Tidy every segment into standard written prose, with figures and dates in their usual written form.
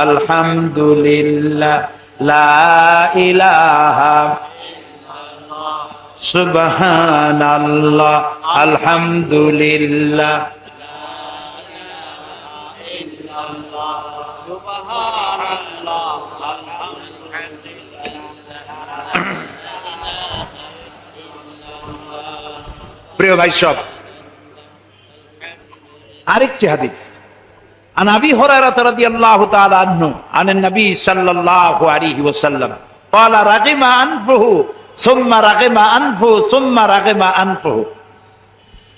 আলহামদুলিল্লাহ, লা ইলাহা সুবহানাল্লাহ, আলহামদুলিল্লাহ। প্রিয় ভাই সব, আরেকটি হাদিস عن أبي هريرة رضي الله تعالى عنه عن النبي صلى الله عليه وسلم قال رغم أنفه ثم رغم أنفه ثم رغم أنفه।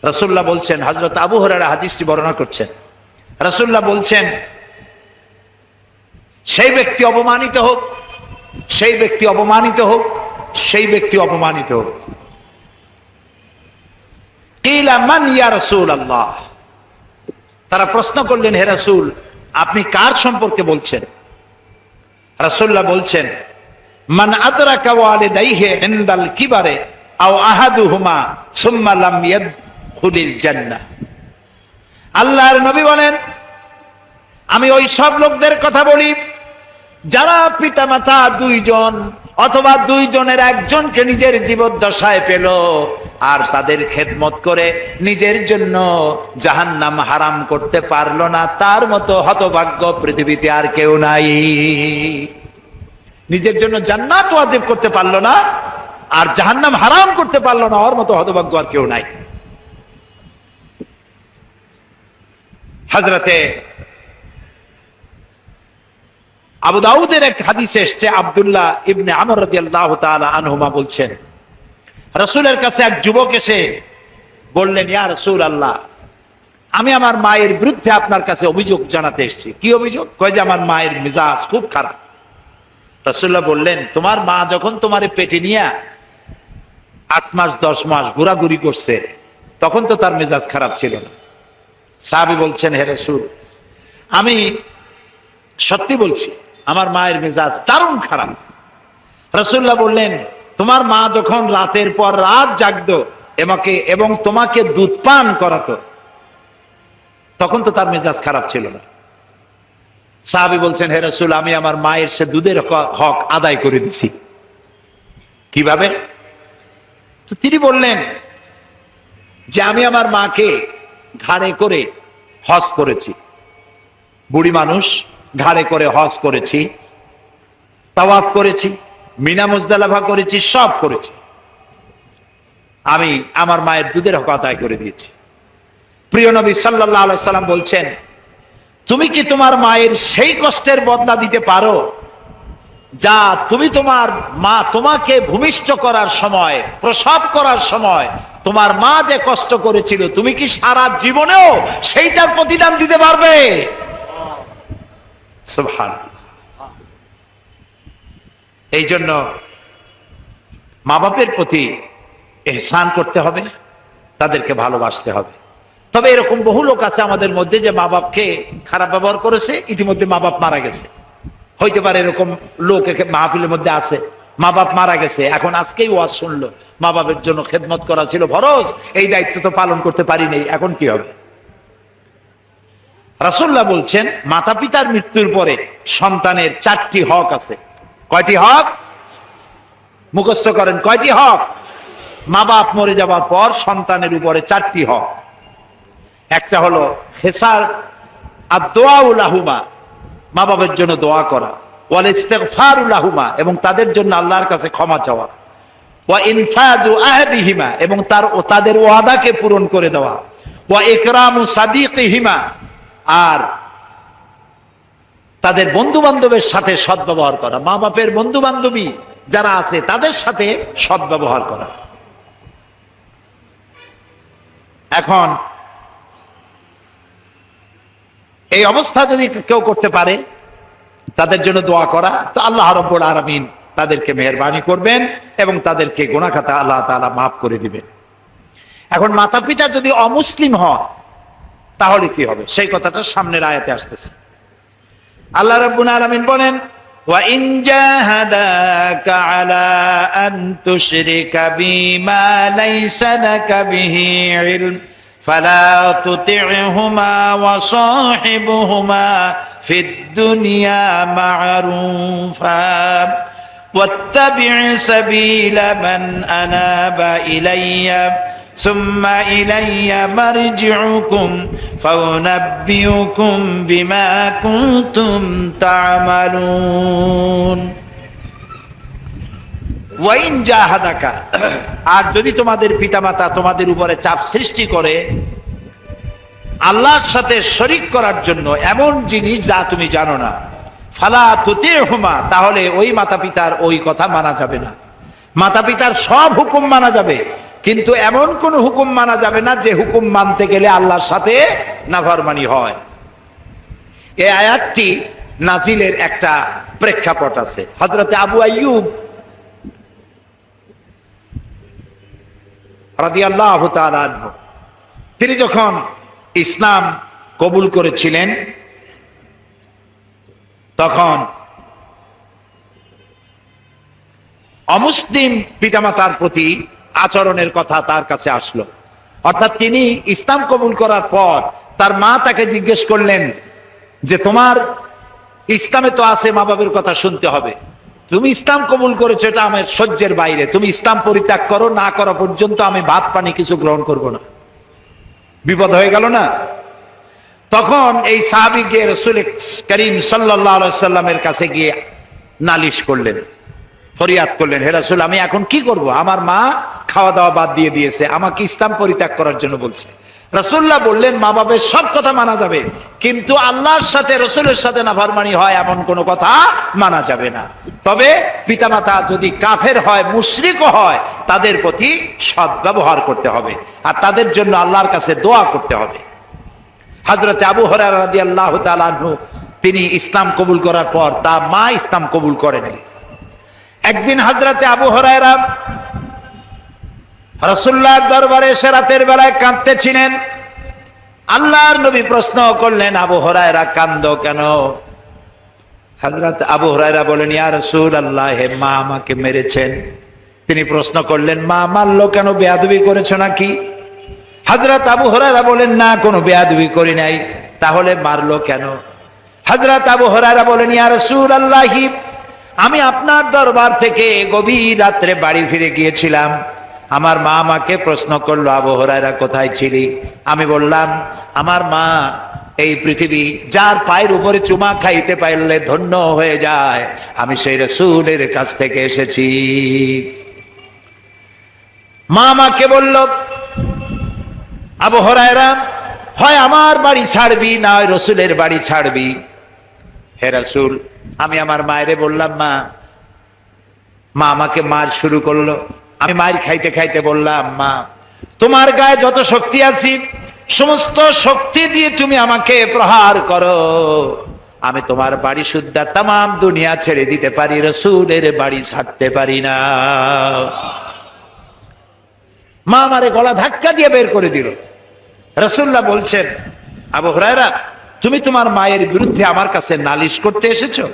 রাসূলুল্লাহ বলছেন, হযরত আবু হুরায়রা হাদিসটি বর্ণনা করছেন, রাসূলুল্লাহ বলছেন, সেই ব্যক্তি অপমানিত হোক, সেই ব্যক্তি অপমানিত হোক, সেই ব্যক্তি অপমানিত হোক। কিলা মান ইয়া রাসূলুল্লাহ, তারা প্রশ্ন করলেন, হে রাসূল আপনি কার সম্পর্কে বলছেন? রাসূলুল্লাহ বলছেন, মান আদরাকা ওয়ালিদাইহি ইনদাল কিবারে আও আহাদুহুমা সুম্মা লাম ইয়াদখুলিল জান্নাহ। আল্লাহর নবী বলেন, আমি ওই সব লোকদের কথা বলি যারা পিতামাতা দুইজন অথবা দুইজনের একজনকে নিজের জীবদ্দশায় পেল আর তাদের খেদমত করে নিজের জন্য জাহান্নাম হারাম করতে পারলো না, তার মতো হতভাগ্য পৃথিবীতে আর কেউ নাই। নিজের জন্য জান্নাত ওয়াজিব করতে পারলো না আর জাহান্নাম হারাম করতে পারলো না, ওর মতো হতভাগ্য আর কেউ নাই। হযরতে আবু দাউদের এক হাদিসে এসেছে, আব্দুল্লাহ ইবনে আমর রাদিয়াল্লাহু তাআলা আনহুমা বলছেন, রাসূলের কাছে এক যুবক এসে বললেন, ইয়া রাসূলুল্লাহ আমি আমার মায়ের বিরুদ্ধে আপনার কাছে অভিযোগ জানাতে এসেছি। কি অভিযোগ? কয় যে আমার মায়ের মেজাজ খুব খারাপ। রাসূলুল্লাহ বললেন, তোমার মা যখন তোমার পেটে নিয়ে 8 মাস 10 মাস ঘোরাঘুরি করছে তখন তো তার মেজাজ খারাপ ছিল না। সাহাবী বলছেন, হে রাসূল আমি সত্যি বলছি আমার মায়ের মেজাজ দারুণ খারাপ। রাসূলুল্লাহ বললেন, তোমার মা যখন রাতের পর রাত জাগতো এবং তোমাকে দুধ পান করাতো তখন তো তার মেজাজ খারাপ ছিল না। সাহাবী বলছেন, হে রাসূল আমি আমার মায়ের সে দুধের হক আদায় করে দিছি। কিভাবে? তো তিনি বললেন যে আমি আমার মাকে ঘাড়ে করে হজ করেছি, বুড়ি মানুষ ঘাড়ে করে হজ করেছি, তাওয়াফ করেছি, মিনা মুজদালিফা করেছি, সব করেছি। আমি আমার মায়ের দুধের হক আদায় করে দিয়েছি। প্রিয় নবী সাল্লাল্লাহু আলাইহি সাল্লাম বলছেন, তুমি কি তোমার মায়ের সেই কষ্টের বদলা দিতে পারো যা তুমি তোমার মা তোমাকে ভূমিষ্ঠ করার সময়, প্রসব করার সময় তোমার মা যে কষ্ট করেছিল তুমি কি সারা জীবনেও সেইটার প্রতিদান দিতে পারবে? সুবহানাল্লাহ। এই জন্য মা বাপের প্রতি ইহসান করতে হবে, তাদেরকে ভালোবাসতে হবে। তবে এরকম বহু লোক আছে আমাদের মধ্যে যে মা বাপকে খারাপ ব্যবহার করেছে, ইতিমধ্যে মা বাপ মারা গেছে। হইতে পারে এরকম লোক মাহফিলের মধ্যে আছে, মা বাপ মারা গেছে, এখন আজকেই ওয়াজ শুনলো, মা বাপের জন্য খেদমত করা ছিল ফরজ, এই দায়িত্ব তো পালন করতে পারিনি, এখন কি হবে? রাসূলুল্লাহ বলছেন, মাতা পিতার মৃত্যুর পরে সন্তানের 4টি হক আছে। কয়টি হক? মুখস্থ করেন, কয়টি হক? মা বাপ মরে যাওয়ার পর সন্তানের উপরে 4টি হক। একটা হলো হেসার আদ-দুআউ লাহুমা, মা বাবার জন্য দোয়া করা, ওয়াল ইস্তিগফারু লাহুমা, এবং তাদের জন্য আল্লাহর কাছে ক্ষমা চাওয়া, ওয়া ইনফাদু আহদিহিমা, এবং তাদের ওয়াদাকে পূরণ করে দেওয়া, ওয়া ইকরামু সাদিকিহিমা, আর তাদের বন্ধু বান্ধবের সাথে সদ্ব্যবহার করা। মা বাপের বন্ধু বান্ধবী যারা আছে তাদের সাথে সদ্ব্যবহার করা। এখন এই অবস্থা যদি কেউ করতে পারে, তাদের জন্য দোয়া করা, তো আল্লাহ রাব্বুল আলামিন তাদেরকে মেহেরবানি করবেন এবং তাদেরকে গুনাহ খাতা আল্লাহ তাআলা মাফ করে দিবেন। এখন মাতা পিতা যদি অমুসলিম হয় তাহলে কি হবে সেই কথাটা সামনের আয়াতে আসতেছে। আল্লাহ রাব্বুল আলামিন বলেন, ওয়া ইন জাহাদাকা আলা আন তুশরিকা বিমা লাইসা লাকা বিহি ইলম ফালা তুতি'হুমা ওয়া সাহিবহুমা ফিদ দুনিয়া মা'রুফা ওয়াত্তাবি' সাবিলা মান আনাবা ইলাইয়া সুম্মা ইলাইয়া মারজি'ুকুম ফাউনাব্বিউকুম বিমা কুনতুম তা'মালুন। ওয়াইন জাহাদাকা, আর যদি তোমাদের পিতামাতা তোমাদের উপরে চাপ সৃষ্টি করে আল্লাহর সাথে শরীক করার জন্য এমন জিনিস যা তুমি জানো না, ফালা তুতি'হুমা, তাহলে ওই মাতা পিতার ওই কথা মানা যাবে না। মাতা পিতার সব হুকুম মানা যাবে, কিন্তু এমন কোন হুকুম মানা যাবে না যে হুকুম মানতে গেলে আল্লাহর সাথে নাফরমানি হয়। এই আয়াতটি নাজিলের একটা প্রেক্ষাপট আছে। হযরতে আবু আইয়ুব রাদিয়াল্লাহু তাআলা আনহু, তিনি যখন ইসলাম কবুল করেছিলেন তখন অমুসলিম পিতামাতার প্রতি আচরণের কথা তার কাছে আসলো। অর্থাৎ তিনি ইসলাম কবুল করার পর তার মা তাকে জিজ্ঞেস করলেন যে তোমার ইসলামে তো আছে মা বাবার কথা শুনতে হবে, তুমি ইসলাম কবুল করেছো এটা আমার সহ্যের বাইরে, তুমি ইসলাম পরিত্যাগ করো, না করা পর্যন্ত আমি ভাত পানি কিছু গ্রহণ করব না। বিপদ হয়ে গেল না? তখন এই সাহাবী গিয়ে রাসূল করিম সাল্লাল্লাহু আলাইহি সাল্লামের কাছে গিয়ে নালিশ করলেন, ফরিয়াদ করলেন, হে রাসূল আমি এখন কি করব? আমার মা খাওয়া দাওয়া বাদ দিয়ে দিয়েছে, আমাকে ইসলাম পরিত্যাগ করার জন্য বলছে। রাসূলুল্লাহ বললেন মা বাবার সব কথা মানা যাবে, কিন্তু আল্লাহর সাথে রাসূলের সাথে নাফরমানি হয় এমন কোনো কথা মানা যাবে না। তবে পিতামাতা যদি কাফের হয়, মুশরিক হয়, তাদের প্রতি সদ্ব্যবহার করতে হবে আর তাদের জন্য আল্লাহর কাছে দোয়া করতে হবে। হযরতে আবু হুরায়রা রাদিয়াল্লাহু তাআলা আনহু, তিনি ইসলাম কবুল করার পর তার মা ইসলাম কবুল করেনি। একদিন হযরতে আবু হুরায়রা রাসূলুল্লাহর দরবারে এসে রাতের বেলায় কাঁদতেছিলেন। আল্লাহর নবী প্রশ্ন করলেন, আবু হুরায়রা কাঁদো কেন? হযরত আবু হুরায়রা বলেন, ইয়া রাসূলুল্লাহ, হে মা আমাকে মেরেছেন। তিনি প্রশ্ন করলেন, মা মারলো কেন? বেয়াদবি করেছো নাকি? হযরত আবু হুরায়রা বলেন, না, কোনো বেয়াদবি করি নাই। তাহলে মারলো কেন? হযরত আবু হুরায়রা বলেন, ইয়া রাসূলুল্লাহ, আমি আপনার দরবার থেকে গভীর রাত্রে বাড়ি ফিরে গিয়েছিলাম। আমার মা আমাকে প্রশ্ন করলো, আবু হুরায়রা কোথায় ছিলি? আমি বললাম, আমার মা এই পৃথিবী যার পায়ের উপরে চুমা খাইতে পারলে ধন্য হয়ে যায়, আমি সেই রাসূলের কাছ থেকে এসেছি। মা আমাকে বলল, আবু হুরায়রা, হয় আমার বাড়ি ছাড়বি না হয় রাসূলের বাড়ি ছাড়বি। হে রাসূল, আমি আমার মায়েরে বললাম, মা আমাকে মার শুরু করলো। আমি মার খাইতে খাইতে বললাম, মা তোমার গায়ে যত শক্তি আছে সমস্ত শক্তি দিয়ে তুমি আমাকে প্রহার করো, আমি তোমার বাড়ি সুদ্ধা তামাম দুনিয়া ছেড়ে দিতে পারি, রাসূলের বাড়ি ছাড়তে পারি না। মা আমারে গলা ধাক্কা দিয়ে বের করে দিল। রাসূলুল্লাহ বলছেন, আবু হুরায়রা, তুমি তোমার মায়ের বিরুদ্ধে আমার কাছে নালিশ করতে এসেছো?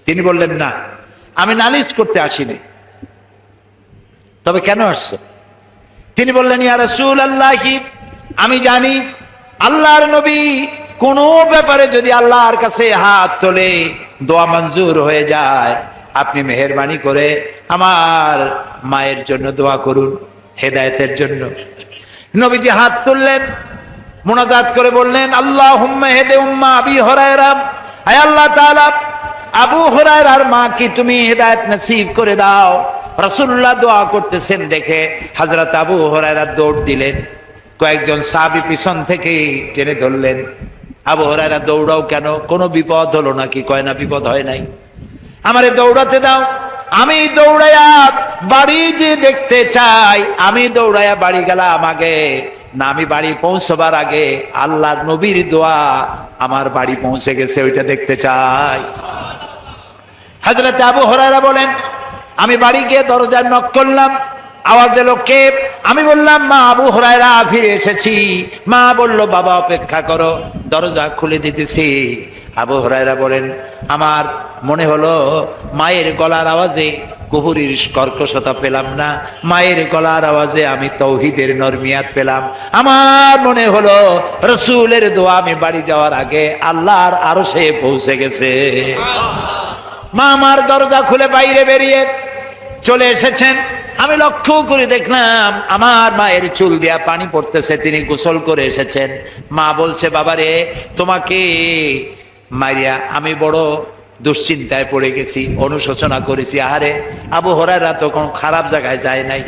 তিনি বললেন, না, আমি নালিশ করতে আসিনি। তবে কেন আসছো? তিনি বললেন, ইয়া রাসূলুল্লাহ, আমি জানি আল্লাহর নবী কোন ব্যাপারে যদি আল্লাহর কাছে হাত তোলে দোয়া মঞ্জুর হয়ে যায়, আপনি মেহেরবানি করে আমার মায়ের জন্য দোয়া করুন, হেদায়েতের জন্য। নবীজি হাত তুললেন, মুনাজাত করে বললেন, আল্লাহুম্মা হেদে উম্মা আবি হুরায়রা, হে আল্লাহ তাআলা, আবু হুরায়রার মা কি তুমি হেদায়েত নসিব করে দাও। রাসূলুল্লাহ দোয়া করতেছেন দেখে হযরত আবু হুরায়রা দৌড় দিলেন। কয়েকজন সাহাবী পিছন থেকে টেনে ধরলেন। আবু হুরায়রা, দৌড়াও কেন? কোনো বিপদ হলো নাকি? কয় না, বিপদ হয় নাই। আমারে দৌড়াতে দাও, আমি দৌড়াইয়া বাড়ি যে দেখতে চাই। আমি দৌড়াইয়া বাড়ি গেলাম আগে না, আমি বাড়ি পৌঁছবার আগে আল্লাহর নবীর দোয়া আমার বাড়ি পৌঁছে গেছে, ওইটা দেখতে চাই। হযরত আবু হুরায়রা বলেন, আমি বাড়ি গিয়ে দরজায় নক করলাম, আওয়াজ এলো, কে? আমি বললাম, মা আবু হুরায়রা, ফিরে এসেছি। মা বলল, বাবা অপেক্ষা করো, দরজা খুলে দিতেছি। আবু হুরায়রা বলেন, আমার মনে হলো মায়ের গলার আওয়াজে কুহুরির কর্কশতা পেলাম না, মায়ের গলার আওয়াজে আমি তৌহিদের নরমিয়াত পেলাম। আমার মনে হলো রাসূলের দোয়া আমি বাড়ি যাওয়ার আগে আল্লাহর আরশে পৌঁছে গেছে। মা আমার দরজা খুলে বাইরে বেরিয়ে চলে এসেছেন। আমি লক্ষ্য করে দেখলাম আমার মায়ের চুল দিয়া পানি পড়তেছে, তিনি গোসল করে এসেছেন। মা বলছে, বাবারে তোমাকে মারিয়া আমি বড় দুশ্চিন্তায় পড়ে গেছি, অনুশোচনা করেছি। আরে আবু হুরায়রা তো কোনো খারাপ জায়গায় যায় নাই,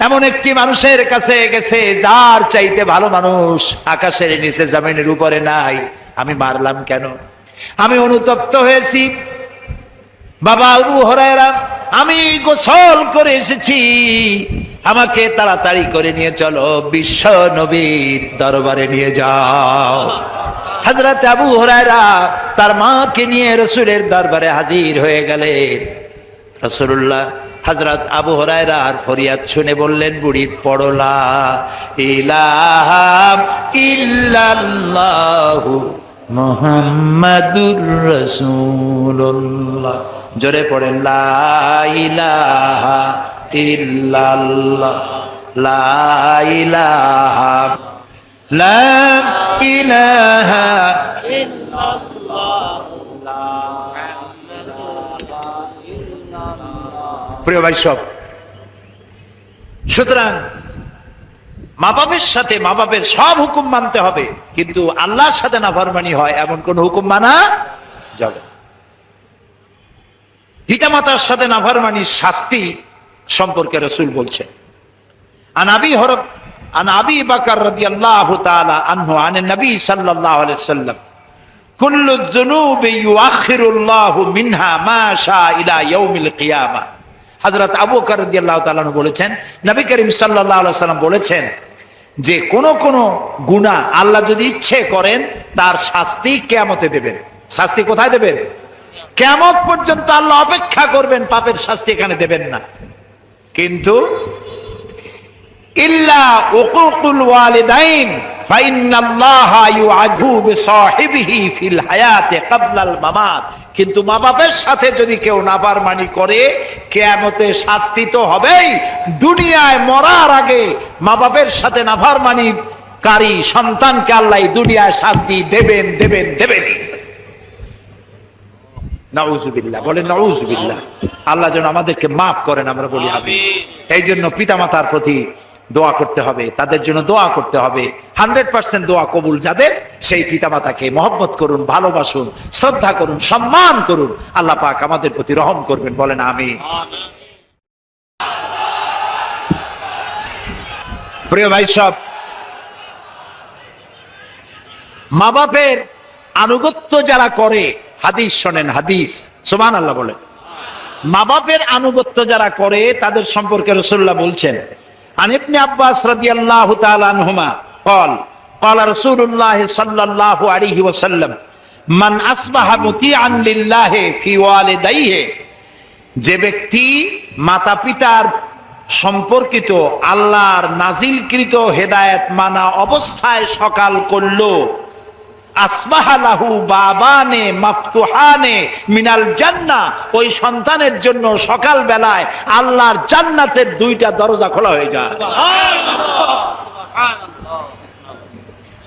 এমন একটি মানুষের কাছে গেছে যার চাইতে ভালো মানুষ আকাশের নিচে জমিনের উপরে নাই, আমি মারলাম কেন? আমি অনুতপ্ত হয়েছি। বাবা আবু হুরায়রা, আমি গোসল করে এসেছি, আমাকে তাড়াতাড়ি করে নিয়ে চলো, বিশ্ব নবীর দরবারে নিয়ে যাও। হযরত আবু হুরায়রা তার মাকে নিয়ে রাসূলের দরবারে হাজির হয়ে গেলেন। রাসূলুল্লাহ হযরত আবু হুরায়রার ফরিয়াদ শুনে বললেন, বুড়ি পড়ো লা ইলাহা ইল্লাল্লাহু মুহাম্মাদুর রাসূলুল্লাহ। জোরে পড়েন, লা ইলাহা ইল্লাল্লাহ, লা ইলাহা, লা ইলাহা ইল্লাল্লাহ। প্রিয় ভাই সব, সুতরাং মা বাপের সাথে মা বাপের সব হুকুম মানতে হবে, কিন্তু আল্লাহর সাথে নাফরমানি হয় এমন কোন হুকুম মানা যাবে না। পিতামাতার সাথে নাফরমানির শাস্তি সম্পর্কে রাসূল বলছেন, আন আবি বকর রাদিয়াল্লাহু তাআলা আনহু আন নবী সাল্লাল্লাহু আলাইহি ওয়াসাল্লাম, কুল্লু যুনুবি ইউআখিরুল্লাহু মিনহা মা শা ইলা ইয়াউমিল কিয়ামা। হযরত আবু বকর রাদিয়াল্লাহু তাআলা বলেছেন, নবী করিম সাল্লাল্লাহু আলাইহি ওয়াসাল্লাম বলেছেন যে কোন কোন গুনাহ আল্লাহ যদি ইচ্ছে করেন তার শাস্তি কিয়ামতে দেবেন। শাস্তি কোথায় দেবেন? কিয়ামত পর্যন্ত আল্লাহ অপেক্ষা করবেন, পাপের শাস্তি এখানে দেবেন না। কিন্তু ইল্লা উকুকুল ওয়ালিদাইন ফাইন্নাল্লাহা ইউআযু বিসাহিবিহি ফিল হায়াতি ক্বাবলাল মামাত। কিন্তু মা বাপের সাথে যদি কেউ নাফরমানি করে কিয়ামতে শাস্তি তো হবেই, দুনিয়ায় মরার আগে মা বাপের সাথে নাফরমানি কারী সন্তানকে আল্লাহ দুনিয়ায় শাস্তি দেবেন দেবেন দেবেন। নাউযুবিল্লাহ, বলেন নাউযুবিল্লাহ। আল্লাহ যেন আমাদেরকে মাফ করেন, আমরা বলি আমিন। এই জন্য পিতামাতার প্রতি দোয়া করতে হবে, তাদের জন্য দোয়া করতে হবে। 100% দোয়া কবুল যাদের, সেই পিতামাতাকে মহব্বত করুন, ভালোবাসুন, শ্রদ্ধা করুন, সম্মান করুন। আল্লাহ পাক আমাদের প্রতি রহম করবেন, বলেন আমিন। প্রিয় ভাই সব, মা বাপের আনুগত্য যারা করে, হাদিস শোনেন, হাদিস, সুবহানাল্লাহ বলেন। মা বাপের আনুগত্য যারা করে তাদের সম্পর্কে রাসূলুল্লাহ বলছেন, আন ইবনে আব্বাস রাদিয়াল্লাহু তাআলা আনহুমা قال قال رسول الله صلى الله عليه وسلم من اصبح مطيعا لله في والديه, যে ব্যক্তি মাতা পিতার সম্পর্কিত আল্লাহর নাজিলকৃত হেদায়েত মানা অবস্থায় সকাল করলো, আসবাহা লাহু বাবানে মাফতুহানে মিনাল জান্নাহ, ওই সন্তানের জন্য সকাল বেলায় আল্লাহর জান্নাতের দুইটা দরজা খোলা হয়ে যায়।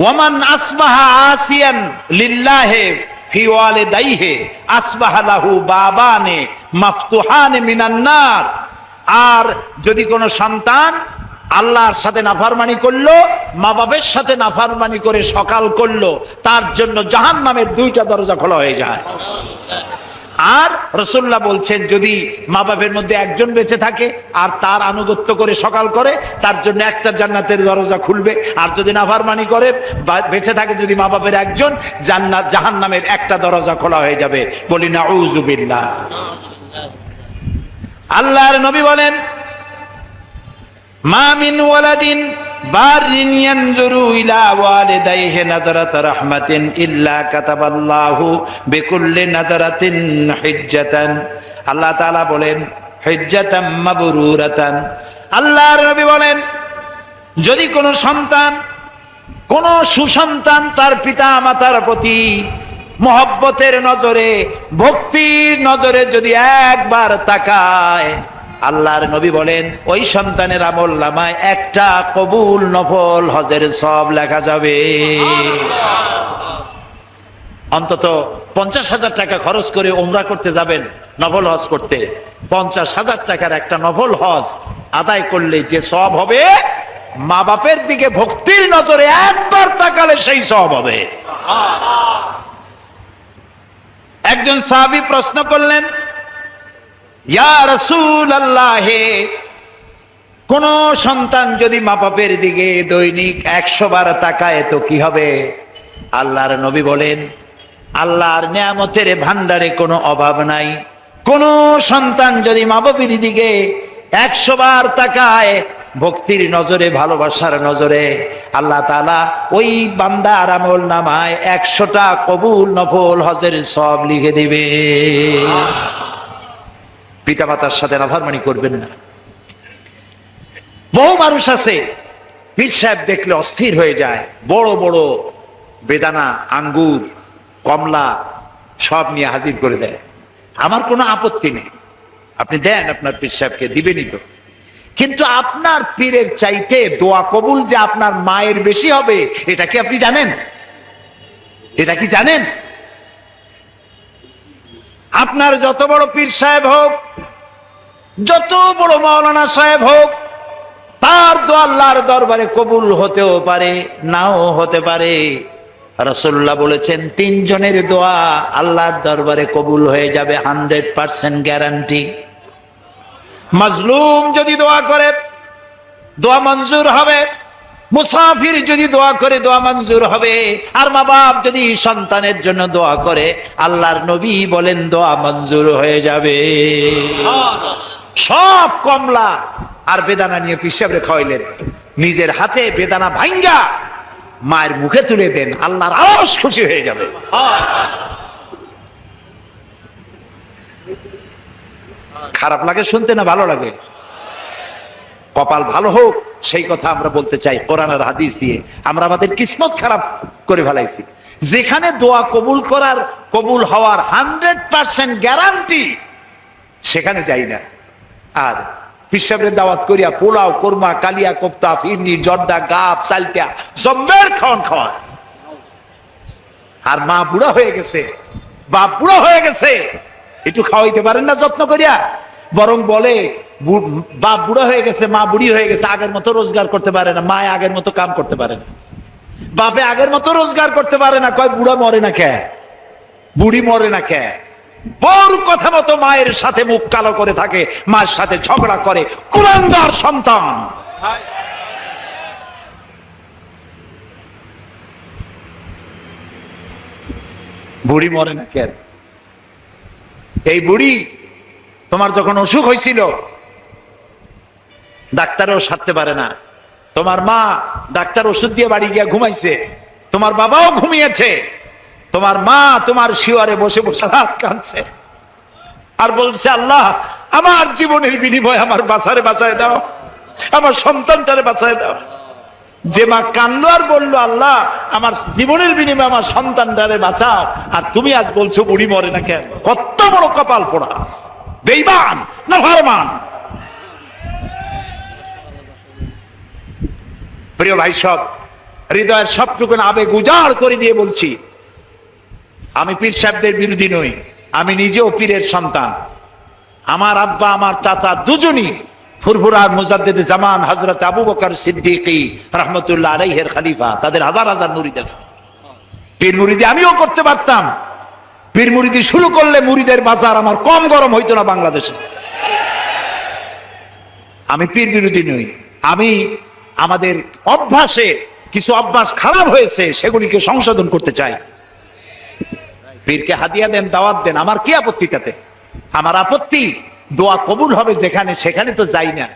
ওয়ামান আসবাহা আসিয়ান লিল্লাহি ফি ওয়ালিদাইহি আসবাহা লাহু বাবানে মাফতুহানে মিনান নার, আর যদি কোনো সন্তান আল্লাহর সাথে নাফরমানি করলো, মা বাপের সাথে নাফরমানি করে সকাল করলো, তার জন্য জাহান্নামের দুইটা দরজা খোলা হয়ে যায়। আর রাসূলুল্লাহ বলছেন, যদি মা বাপের মধ্যে একজন বেঁচে থাকে আর তার আনুগত্য করে সকাল করে, তার জন্য একটা জান্নাতের দরজা খুলবে। আর যদি নাফরমানি করে বেঁচে থাকে যদি মা বাপের একজন, জান্নাত জাহান্নামের একটা দরজা খোলা হয়ে যাবে। বলি নাউযুবিল্লাহ। আল্লাহর নবী বলেন, মা মিন ওয়ালাদিন বারিন ইয়ানজুরু ইলা ওয়ালিদাইহি নাযরাতা রাহমাতিন ইল্লা কাতাবাল্লাহু বিকুল্লি নাযরাতিন হিজ্জাতান। আল্লাহ তাআলা বলেন হিজ্জাতাম মাবরুরাতান। আল্লাহর নবী বলেন, যদি কোনো সন্তান, কোন সুসন্তান তার পিতা মাতার প্রতি মহব্বতের নজরে, ভক্তির নজরে যদি একবার তাকায়, আল্লাহর নবী বলেন ওই সন্তানের আমল নামায় একটা কবুল নফল হজের সব লেখা যাবে। অন্তত 50,000 টাকা খরচ করে উমরা করতে যাবেন, নফল হজ করতে, 50,000 টাকার একটা নফল হজ আদায় করলে যে সব হবে, মা বাপের দিকে ভক্তির নজরে একবার তাকালে সেই সব হবে। একজন সাহাবী প্রশ্ন করলেন, ইয়া রাসূলুল্লাহ, কোন সন্তান যদি মা বাপের দিকে দৈনিক 100 বার তাকায় তো কি হবে? আল্লাহর নবী বলেন, আল্লাহর নিয়ামতের ভান্ডারে কোনো অভাব নাই। কোন সন্তান যদি মা বাপের দিকে 100 বার তাকায় ভক্তির নজরে, ভালোবাসার নজরে, আল্লাহ তাআলা ওই বান্দার আমল নামায় 100টা কবুল নফল হজের সব লিখে দিবে। পিতামাতার সাথে নাফরমানি করবেন না। বহু মানুষ আছে পীর সাহেব দেখলে অস্থির হয়ে যায়, বড় বড় বেদানা, আঙ্গুর, কমলা সব নিয়ে হাজির করে দেয়। আমার কোনো আপত্তি নেই, আপনি দেন, আপনার পীর সাহেবকে দিবেনই তো। কিন্তু আপনার পীরের চাইতে দোয়া কবুল যে আপনার মায়ের বেশি হবে, এটা কি আপনি জানেন? এটা কি জানেন? আপনার যত বড় পীর সাহেব হোক, যত বড় মাওলানা সাহেব হোক, তার দোয়া আল্লাহর দরবারে কবুল হতেও পারে, নাও হতে পারে। রাসূলুল্লাহ বলেছেন 3 জনের দোয়া আল্লাহর দরবারে কবুল হয়ে যাবে, 100% গ্যারান্টি। মাজলুম যদি দোয়া করে দোয়া মঞ্জুর হবে, মুসাফির যদি দোয়া করে দোয়া মঞ্জুর হবে, আর মা বাপ যদি সন্তানের জন্য দোয়া করে, আল্লাহর নবী বলেন দোয়া মঞ্জুর হয়ে যাবে। সব কমলা আর বেদানা নিয়ে পীর সাহেবরে খাওয়াইলেন, নিজের হাতে বেদানা ভাঙ্গা মায়ের মুখে তুলে দেন, আল্লাহর আরশ খুশি হয়ে যাবে। খারাপ লাগে শুনতে না ভালো লাগে? কপাল ভালো হোক সেই কথা আমরা বলতে চাই কোরআন আর হাদিস দিয়ে। আমরা আমাদের কিসমত খারাপ করে ফেলাইছি, যেখানে দোয়া কবুল হওয়ার 100% গ্যারান্টি, সেখানে যাই না। আর পিসাবের দাওয়াত করিয়া পোলাও, কোরমা, কালিয়া কোপ্তা, ফিরনি, জর্দা, গাপ, চালটা জম্বের খাওয়া। আর মা বুড়া হয়ে গেছে, বাপ বুড়া হয়ে গেছে, একটু খাওয়াইতে পারেন না যত্ন করিয়া? বরং বলে বাপ বুড়া হয়ে গেছে, মা বুড়ি হয়ে গেছে, আগের মতো রোজগার করতে পারে না, মায় আগের মতো কাম করতে পারে না, বাপে আগের মতো রোজগার করতে পারে না। কয় বুড়া মরে না কে, বুড়ি মরে না কে? বড় কথা মতো মায়ের সাথে মুখ কালো করে থাকে, মায়ের সাথে ঝগড়া করে, কুলাঙ্গার সন্তান। বুড়ি মরে না কেন? এই বুড়ি তোমার যখন অসুখ হয়েছিল ডাক্তারও সারতে পারে না, তোমার মা ডাক্তার ওষুধ দিয়ে বাড়ি গিয়া ঘুমাইছে, তোমার বাবাও ঘুমিয়েছে, তোমার মা তোমার শিওরে বসে বসে রাত কাঁদছে আর বলছে, আল্লাহ আমার জীবনের বিনিময়ে আমার বাসারে বাঁচায় দাও, আমার সন্তানটারে বাঁচায় দাও। যে মা কান্দলো আর বললো, আল্লাহ আমার জীবনের বিনিময়ে আমার সন্তানটারে বাঁচাও, আর তুমি আজ বলছো বুড়ি মরে না কেন? কত বড় কপাল পোড়া, বেঈমান, নাফরমান। প্রিয় ভাই সব, হৃদয়ের সবটুকু আবেগ উজাড় করে দিয়ে বলছি, আমি পীর সাহেবদের বিরোধী নই, আমি নিজেও পীরের সন্তান। আমার আব্বা আমার চাচা দুজনই ফুরফুরার মুজাদ্দিদে জামান হযরত আবু বকর সিদ্দিকী রাহমাতুল্লাহ আলাইহির খলিফা, তাদের হাজার হাজার মুরিদ আছে। পীর মুরিদি আমিও করতে পারতাম, পীর মুরিদি শুরু করলে মুরিদের বাজার আমার কম গরম হইতো না বাংলাদেশে। আমি পীর বিরোধী নই, আমি আমাদের অভ্যাসে কিছু অভ্যাস খারাপ হয়েছে সেগুলিকে সংশোধন করতে চাই। পীরকে হাদিয়া দেন, দাওয়াত দেন, আমার কি আপত্তি তাতে? আমার আপত্তি দোয়া কবুল হবে যেখানে, সেখানে তো যাই না।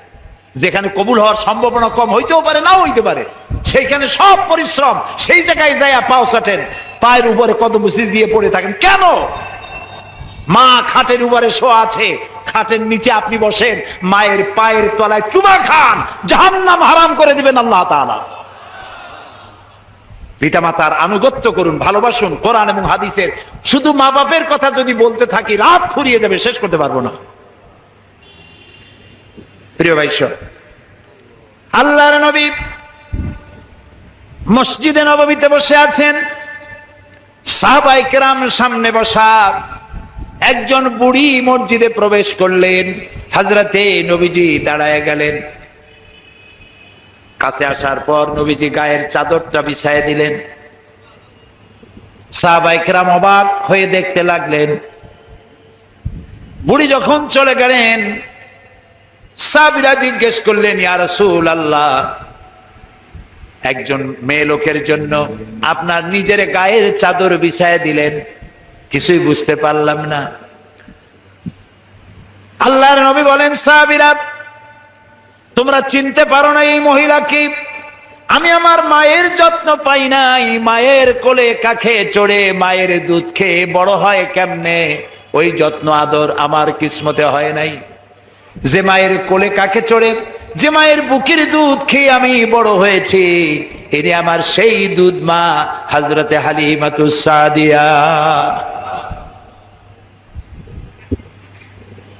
যেখানে কবুল হওয়ার সম্ভাবনা কম হইতেও পারে, নাও হইতে পারে, সেইখানে সব পরিশ্রম, সেই জায়গায় যাইয়া পাও চাটেন, পায়ের উপরে কদম দিয়ে পড়ে থাকেন কেন? মা খাটের উপরে শোয়া আছে, খাটের নিচে আপনি বসেন, মায়ের পায়ের তলায় চুমা খান, জাহান্নাম হারাম করে দিবেন আল্লাহ তাআলা। পিতামাতার আনুগত্য করুন, ভালোবাসুন, কোরআন এবং হাদিসের। শুধু মা বাপের কথা যদি বলতে থাকি রাত ফুরিয়ে যাবে, শেষ করতে পারবো না। প্রিয় ভাইস, আল্লাহর নবী মসজিদে নববীতে বসে আছেন, সাহাবায়ে কেরাম সামনে বসা। একজন বুড়ি মসজিদে প্রবেশ করলেন, হযরতে নবীজি দাঁড়ায় গেলেন। কাছে আসার পর নবীজি গায়ের চাদরটা বিছায় দিলেন। সাহাবায়ে কেরাম অবাক হয়ে দেখতে লাগলেন। বুড়ি যখন চলে গেলেন, সাহাবীরা জিজ্ঞেস করলেন, ইয়া রাসূলুল্লাহ, একজন মেয়ে লোকের জন্য আপনার নিজের গায়ের চাদর বিছায় দিলেন, কিছুই বুঝতে পারলাম না। আল্লাহর নবী বলেন, সাহাবীরা, তোমরা চিনতে পারো না এই মহিলাকে? আমি আমার মায়ের যত্ন পাই নাই, মায়ের কোলে কাখে চড়ে মায়ের দুধ খেয়ে বড় হয় কেমনে, ওই যত্ন আদর আমার কিসমতে হয় নাই। যে মায়ের কোলে কাকে চড়ে, যে মায়ের বুকের দুধ খেয়ে আমি বড় হয়েছি, এরে আমার সেই দুধ মা হযরতে হালিমাতুস সাদিয়া।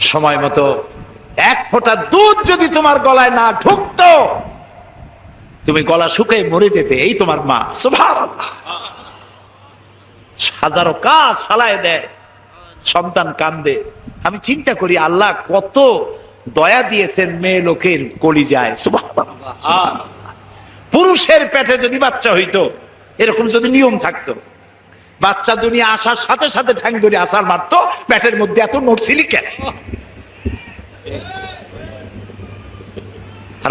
সময় মতো এক ফোঁটা দুধ যদি তোমার গলায় না ঢুকতো, তুমি গলা শুকিয়ে মরে যেতে। এই তোমার মা, সুবহানাল্লাহ। হাজারো কাজ ফালায় দেয়, সন্তান কান্দে। আমি চিন্তা করি আল্লাহ কত দয়া দিয়েছেন মেয়ে লোকের কলিজায়, সুবহানাল্লাহ। পুরুষের পেটে যদি বাচ্চা হইতো, এরকম যদি নিয়ম থাকতো, বাচ্চা দুনিয়া আসার সাথে সাথে ঠ্যাং ধরে আসার মারতো, পেটের মধ্যে এত নড়ছিলি কেন?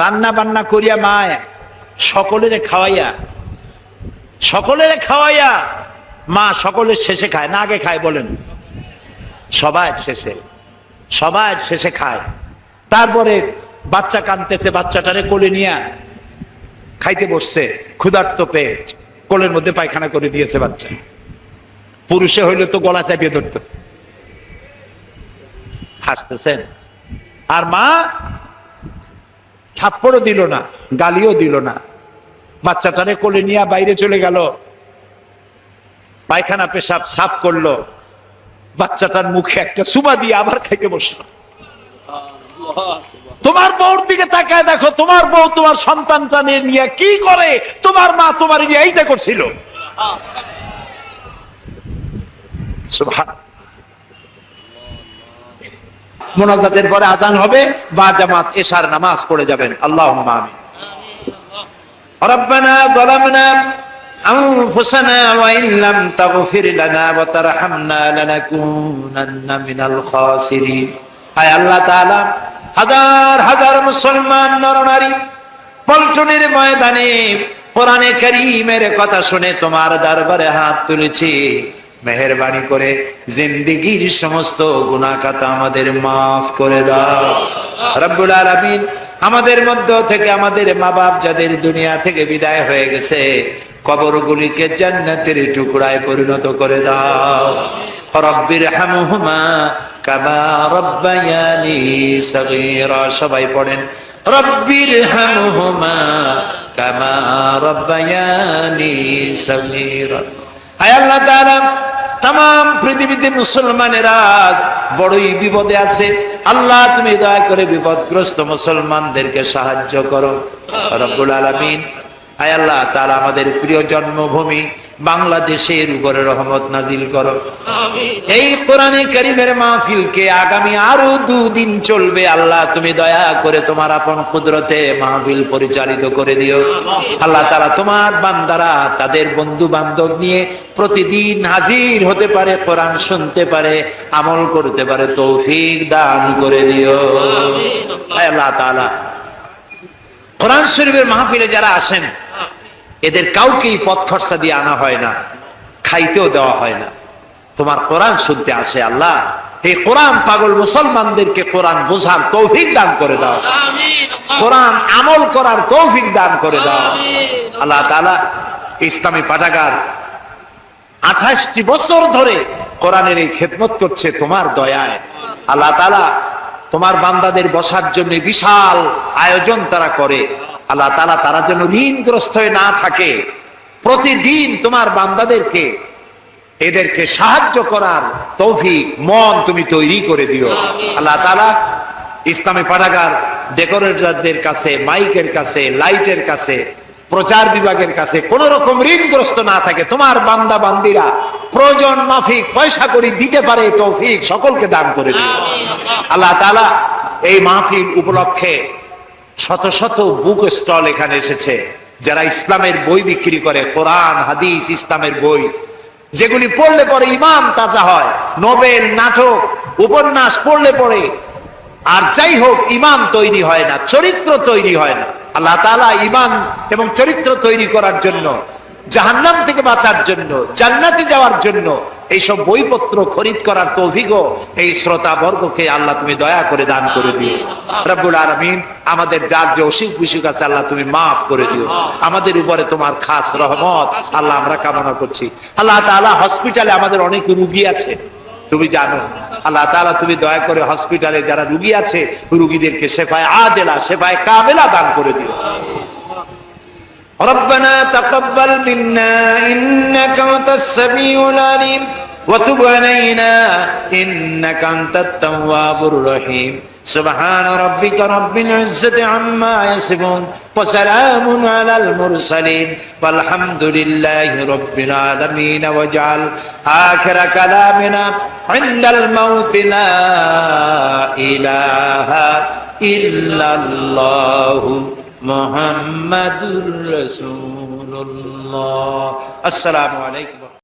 রান্না বান্না করিয়া মায় সকলেরে খাওয়াইয়া মা সকলের শেষে খায় না, আগে খায় বলেন? সবার শেষে খায়। তারপরে বাচ্চা কাঁদতেছে, বাচ্চাটারে কোলে নিয়ে খাইতে বসছে, ক্ষুধার্ত পেট, কোলের মধ্যে পায়খানা করে দিয়েছে বাচ্চা। পুরুষে হইলে তো গলা চাপিয়ে ধরত। হাসতেছেন। আর মা থাপ্পড়ও দিল না, গালিও দিল না, বাচ্চাটারে কোলে নিয়ে বাইরে চলে গেল, পায়খানা পেশাব সাফ করলো, বাচ্চাটার মুখে একটা সুবা দিয়ে আবার খাইতে বসলো। তোমার বউর দিকে তাকায় দেখো, তোমার বউ তোমার সন্তানটা নিয়ে কি করে, তোমার মা তোমার নিয়ে এইটা করছিল। মোনাজাতের পরে আজান হবে, বা জামাত এশার নামাজ পড়ে যাবেন। আল্লাহুম্মা আমিন। রব্বানা যালামনা আনফুসানা ওয়া ইন লাম তাগফির লানা ওয়া তারহামনা লানাকুনান্না মিনাল খাসিরিন। হায় আল্লাহ তাআলা, হাজার হাজার মুসলমান নরনারী পল্টনের ময়দানে কোরআনে কারীমের কথা শুনে তোমার দরবারে হাত তুলেছি। মেহেরবানি করে জিন্দেগীর সমস্ত গুনাহ খাতা আমাদের মাফ করে দাও রব্বুল আলামিন। আমাদের মধ্য থেকে আমাদের মা বাপ যাদের দুনিয়া থেকে বিদায় হয়ে গেছে, কবরগুলিকে জান্নাতের টুকরায় পরিণত করে দাও। রব্বির হামহুমা কামা রব্বায়ানি সগীরা। সবাই পড়েন, রব্বির হামহুমা কামা রব্বায়ানি সগীরা। হায় আল্লাহ তাআলা, তাম পৃথিবীতে মুসলমানেরা আজ বড়ই বিপদে আছে। আল্লাহ তুমি দয়া করে বিপদগ্রস্ত মুসলমানদেরকে সাহায্য করো রব্বুল আলামিন। হায় আল্লাহ তাআলা, আমাদের প্রিয় জন্মভূমি বাংলাদেশের উপরে রহমত নাজিল করো। এই কোরআনে কারীমের মাহফিলকে আগামী আরো 2 দিন চলবে। আল্লাহ তুমি দয়া করে তোমার আপন কুদরতে মাহফিল পরিচালিত করে দিও। আল্লাহ তাআলা, তোমার বান্দারা তাদের বন্ধু বান্ধব নিয়ে প্রতিদিন হাজির হতে পারে, কোরআন শুনতে পারে, আমল করতে পারে, তৌফিক দান করে দিও। হায় আল্লাহ তাআলা, কোরআন শরীফের মাহফিলে যারা আসেন, এদের কাউকেই পথ খরচা দিয়ে আনা হয় না, খাইতেও দেওয়া হয় না, তোমার কোরআন শুনতে আসে। আল্লাহ, এই কোরআন পাগল মুসলমানদেরকে কোরআন বোঝার তৌফিক দান করে দাও, কোরআন আমল করার তৌফিক দান করে দাও। আল্লাহ তাআলা, ইসলামী পাঠাগার 28টি বছর ধরে কোরআনের এই খেদমত করছে তোমার দয়ায়। আল্লাহ তাআলা, তোমার বান্দাদের বসার জন্য বিশাল আয়োজন তারা করে। আল্লাহ তাআলা, তারা যেন ঋণগ্রস্ত হয়ে না থাকে, প্রতিদিন তোমার বান্দাদেরকে এদেরকে সাহায্য করার তৌফিক মন তুমি তৈরি করে দিও। আল্লাহ তাআলা, ইসলামী পাঠাগার ডেকোরেটরদের কাছে, মাইকের কাছে, লাইটের কাছে, প্রচার বিভাগের কাছে কোন রকম ঋণগ্রস্ত না থাকে, তোমার বান্দা বান্দিরা প্রয়োজন মাফিক পয়সা করি দিতে পারে, তৌফিক সকলকে দান করে দিন আল্লাহ তাআলা। এই মাহফিল উপলক্ষে শত শত বুক স্টল এখানে এসেছে, যারা ইসলামের বই বিক্রি করে, কোরআন হাদিস ইসলামের বই, যেগুলি পড়লে পরে ইমান তাজা হয়। নোবেল, নাটক, উপন্যাস পড়লে পরে আর যাই হোক ইমান তৈরি হয় না, চরিত্র তৈরি হয় না। আল্লাহ তাআলা ইমান এবং চরিত্র তৈরি করার জন্য, জাহান্নাম থেকে বাঁচার জন্য, জান্নাতে যাওয়ার জন্য এইসব বইপত্র খরিদ করার তৌফিকও এই শ্রোতা বর্গকে আল্লাহ তুমি দয়া করে দান করে দিও রব্বুল আলামিন। আমাদের যার যে অসুখ বিসুখ আছে আল্লাহ তুমি মাফ করে দিও, আমাদের উপরে তোমার খাস রহমত আল্লাহ আমরা কামনা করছি। আল্লাহ তাআলা হসপিটালে আমাদের অনেক রোগী আছে, তুমি জানো আল্লাহ তাআলা তুমি দয়া করে হসপিটালে যারা রোগী আছে রোগীদেরকে শেফায়ে আজেলা, শেফায়ে কামেলা দান করে দিও। ربنا تقبل منا إنك أنت السميع العليم وتب علينا إنك أنت التواب الرحيم سبحان ربك رب العزة عما يصفون وسلام على المرسلين والحمد لله رب العالمين واجعل آخر كلامنا عند الموت لا إله إلا الله মুহাম্মাদুর রাসূলুল্লাহ। আসসালামু আলাইকুম।